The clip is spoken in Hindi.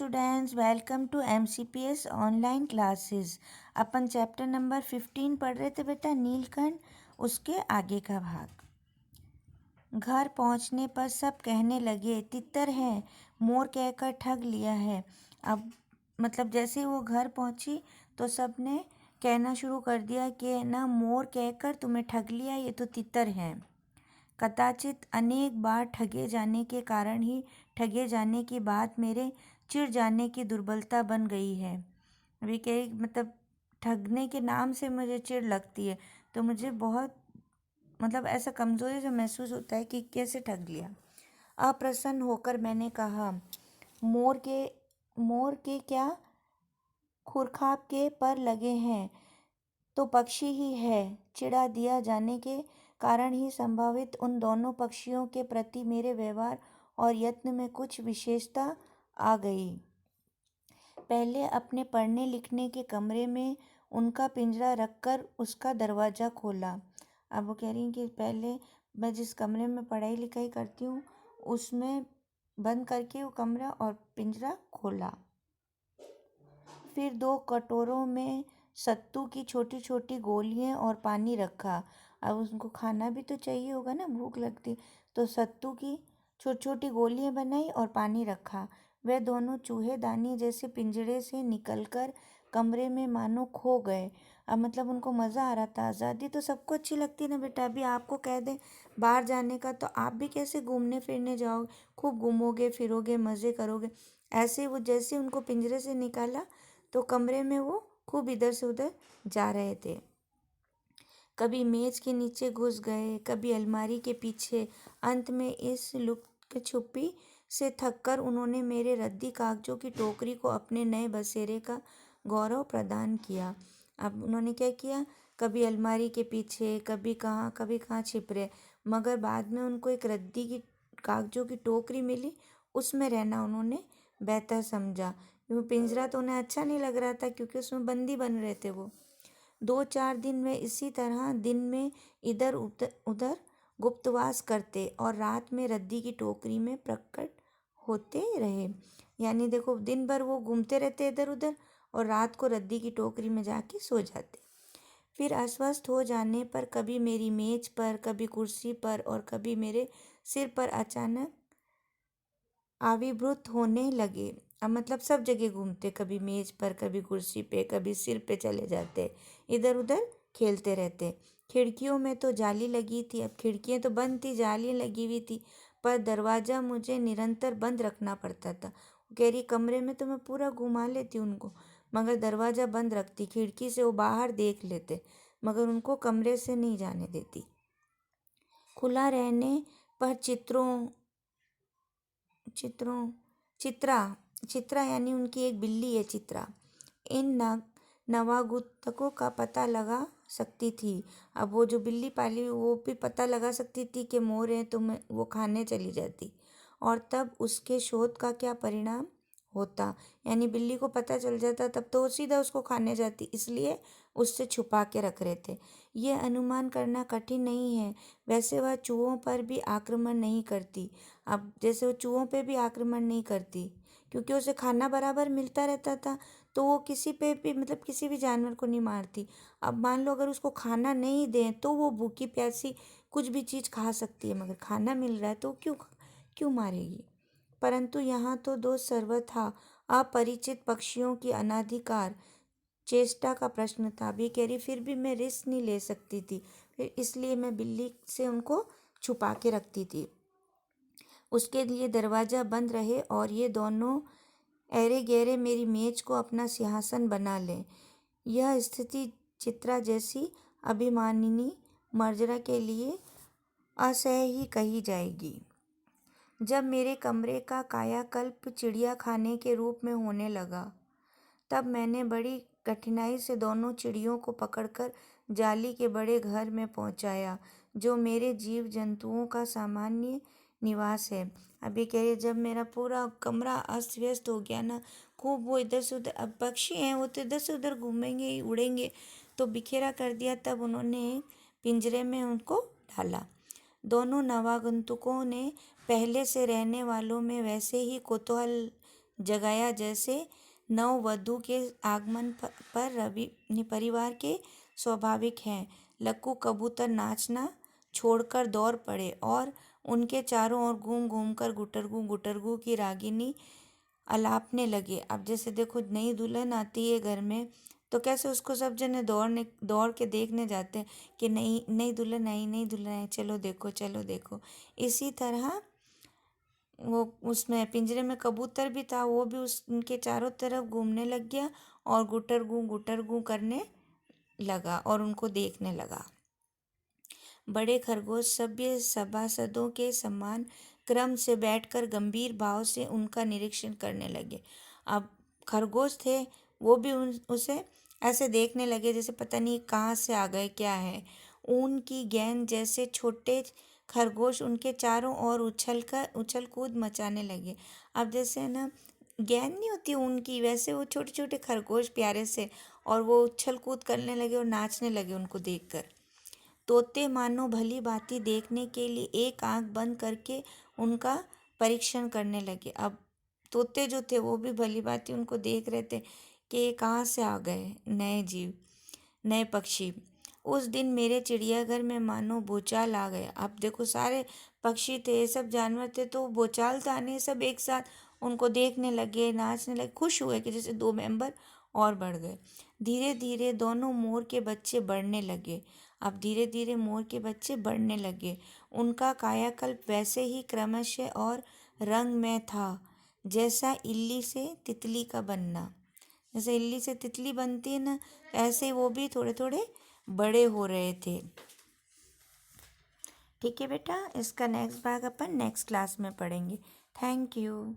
Students, welcome to MCPS online classes. अपन चैप्टर नंबर 15 पढ़ रहे थे बेटा, नीलकंठ, उसके आगे का भाग। घर पहुंचने पर सब कहने लगे तितर है, मोर कहकर ठग लिया है। अब मतलब जैसे ही वो घर पहुंची तो सब ने कहना शुरू कर दिया कि ना, मोर कहकर तुम्हें ठग लिया, ये तो तितर है। कदाचित अनेक बार ठगे जाने के कारण ही ठगे जाने की बात मेरे चिढ़ जाने की दुर्बलता बन गई है। अभी कई मतलब ठगने के नाम से मुझे चिढ़ लगती है, तो मुझे बहुत मतलब ऐसा कमज़ोरी से महसूस होता है कि कैसे ठग लिया। अप्रसन्न होकर मैंने कहा, मोर के क्या खुरखाब के पर लगे हैं, तो पक्षी ही है। चिढ़ा दिया जाने के कारण ही संभावित उन दोनों पक्षियों के प्रति मेरे व्यवहार और यत्न में कुछ विशेषता आ गई। पहले अपने पढ़ने लिखने के कमरे में उनका पिंजरा रखकर उसका दरवाज़ा खोला। अब वो कह रही हैं कि पहले मैं जिस कमरे में पढ़ाई लिखाई करती हूँ उसमें बंद करके वो कमरा और पिंजरा खोला। फिर 2 कटोरों में सत्तू की छोटी छोटी गोलियां और पानी रखा। अब उनको खाना भी तो चाहिए होगा ना, भूख लगती, तो सत्तू की छोटी छोटी गोलियां बनाई और पानी रखा। वे दोनों चूहेदानी जैसे पिंजरे से निकलकर कमरे में मानो खो गए। अब मतलब उनको मज़ा आ रहा था। आज़ादी तो सबको अच्छी लगती है ना बेटा। अभी आपको कह दें बाहर जाने का, तो आप भी कैसे घूमने फिरने जाओगे, खूब घूमोगे फिरोगे मज़े करोगे। ऐसे वो जैसे उनको पिंजरे से निकाला तो कमरे में वो खूब इधर से उधर जा रहे थे। कभी मेज के नीचे घुस गए, कभी अलमारी के पीछे। अंत में इस लुक छुपी से थककर उन्होंने मेरे रद्दी कागजों की टोकरी को अपने नए बसेरे का गौरव प्रदान किया। अब उन्होंने क्या किया, कभी अलमारी के पीछे, कभी कहाँ छिप रहे, मगर बाद में उनको एक रद्दी की कागजों की टोकरी मिली, उसमें रहना उन्होंने बेहतर समझा। वो पिंजरा तो उन्हें अच्छा नहीं लग रहा था क्योंकि उसमें बंदी बन रहे थे वो। 2-4 दिन वे इसी तरह दिन में इधर उधर गुप्तवास करते और रात में रद्दी की टोकरी में प्रकट होते रहे। यानी देखो, दिन भर वो घूमते रहते इधर उधर और रात को रद्दी की टोकरी में जाके सो जाते। फिर अस्वस्थ हो जाने पर कभी मेरी मेज पर, कभी कुर्सी पर और कभी मेरे सिर पर अचानक आविर्भूत होने लगे। अब मतलब सब जगह घूमते, कभी मेज पर, कभी कुर्सी पे, कभी सिर पे चले जाते, इधर उधर खेलते रहते। खिड़कियों में तो जाली लगी थी, अब खिड़कियाँ तो बंद थी, जालियाँ लगी हुई थी, पर दरवाज़ा मुझे निरंतर बंद रखना पड़ता था। वो कह रही कमरे में तो मैं पूरा घुमा लेती उनको, मगर दरवाज़ा बंद रखती। खिड़की से वो बाहर देख लेते, मगर उनको कमरे से नहीं जाने देती। खुला रहने पर चित्रों चित्रा चित्रा यानी उनकी एक बिल्ली है चित्रा, इन नवागुतकों का पता लगा सकती थी। अब वो जो बिल्ली पाली वो भी पता लगा सकती थी कि मोर है, तो मैं वो खाने चली जाती। और तब उसके शोध का क्या परिणाम होता, यानी बिल्ली को पता चल जाता तब तो वो सीधा उसको खाने जाती, इसलिए उससे छुपा के रख रहे थे। ये अनुमान करना कठिन नहीं है। वैसे वह चूहों पर भी आक्रमण नहीं करती। अब जैसे वो चूहों पे भी आक्रमण नहीं करती क्योंकि उसे खाना बराबर मिलता रहता था, तो वो किसी पे भी मतलब किसी भी जानवर को नहीं मारती। अब मान लो अगर उसको खाना नहीं दें तो वो भूखी प्यासी कुछ भी चीज़ खा सकती है, मगर खाना मिल रहा है तो क्यों क्यों मारेगी। परंतु यहाँ तो दोष सर्वथा अपरिचित पक्षियों की अनाधिकार चेष्टा का प्रश्न था। भी कह रही फिर भी मैं रिस्क नहीं ले सकती थी, फिर इसलिए मैं बिल्ली से उनको छुपा के रखती थी। उसके लिए दरवाज़ा बंद रहे और ये दोनों ऐरे गहरे मेरी मेज को अपना सिंहासन बना लें। यह स्थिति चित्रा जैसी अभिमानिनी मर्जरा के लिए असह्य ही कही जाएगी। जब मेरे कमरे का कायाकल्प चिड़िया खाने के रूप में होने लगा, तब मैंने बड़ी कठिनाई से दोनों चिड़ियों को पकड़कर जाली के बड़े घर में पहुंचाया, जो मेरे जीव जंतुओं का सामान्य निवास है। अभी कह रही जब मेरा पूरा कमरा अस्त व्यस्त हो गया ना, खूब वो इधर से उधर, अब पक्षी हैं वो तो इधर से उधर घूमेंगे ही, उड़ेंगे, तो बिखेरा कर दिया। तब उन्होंने पिंजरे में उनको डाला। दोनों नवागंतुकों ने पहले से रहने वालों में वैसे ही कौतूहल जगाया जैसे नववधू के आगमन पर रवि परिवार के स्वाभाविक है। लक्कू कबूतर नाचना छोड़कर दौड़ पड़े और उनके चारों ओर घूम घूम कर गुटरगू गुटरगू की रागिनी अलापने लगे। अब जैसे देखो नई दुल्हन आती है घर में तो कैसे उसको सब जने दौड़ के देखने जाते हैं कि नई नई दुल्हन आई, नई दुल्हन आई, चलो देखो चलो देखो। इसी तरह वो उसमें पिंजरे में कबूतर भी था, वो भी उनके चारों तरफ घूमने लग गया और गुटर गूं करने लगा और उनको देखने लगा। बड़े खरगोश सभ्य सभासदों के समान क्रम से बैठकर गंभीर भाव से उनका निरीक्षण करने लगे। अब खरगोश थे, वो भी उसे ऐसे देखने लगे जैसे पता नहीं कहाँ से आ गए, क्या है। ऊन की गेंद जैसे छोटे खरगोश उनके चारों ओर उछल कूद मचाने लगे। अब जैसे ना गेंद नहीं होती ऊन की, वैसे वो छोटे छोटे खरगोश प्यारे से, और वो उछल कूद करने लगे और नाचने लगे उनको देखकर। तोते मानो भली भांति देखने के लिए एक आंख बंद करके उनका परीक्षण करने लगे। अब तोते जो थे वो भी भली भांति उनको देख रहे थे कि ये कहाँ से आ गए नए जीव, नए पक्षी। उस दिन मेरे चिड़ियाघर में मानो भूचाल आ गया। अब देखो सारे पक्षी थे, ये सब जानवर थे, तो भूचाल था नहीं, सब एक साथ उनको देखने लगे, नाचने लगे, खुश हुए कि जैसे 2 मेंबर और बढ़ गए। धीरे धीरे दोनों मोर के बच्चे बढ़ने लगे। अब धीरे धीरे मोर के बच्चे बढ़ने लगे। उनका कायाकल्प वैसे ही क्रमशः और रंग में था जैसा इल्ली से तितली का बनना। जैसे इल्ली से तितली बनती है ना, ऐसे वो भी थोड़े थोड़े बड़े हो रहे थे। ठीक है बेटा, इसका नेक्स्ट भाग अपन नेक्स्ट क्लास में पढ़ेंगे। Thank you.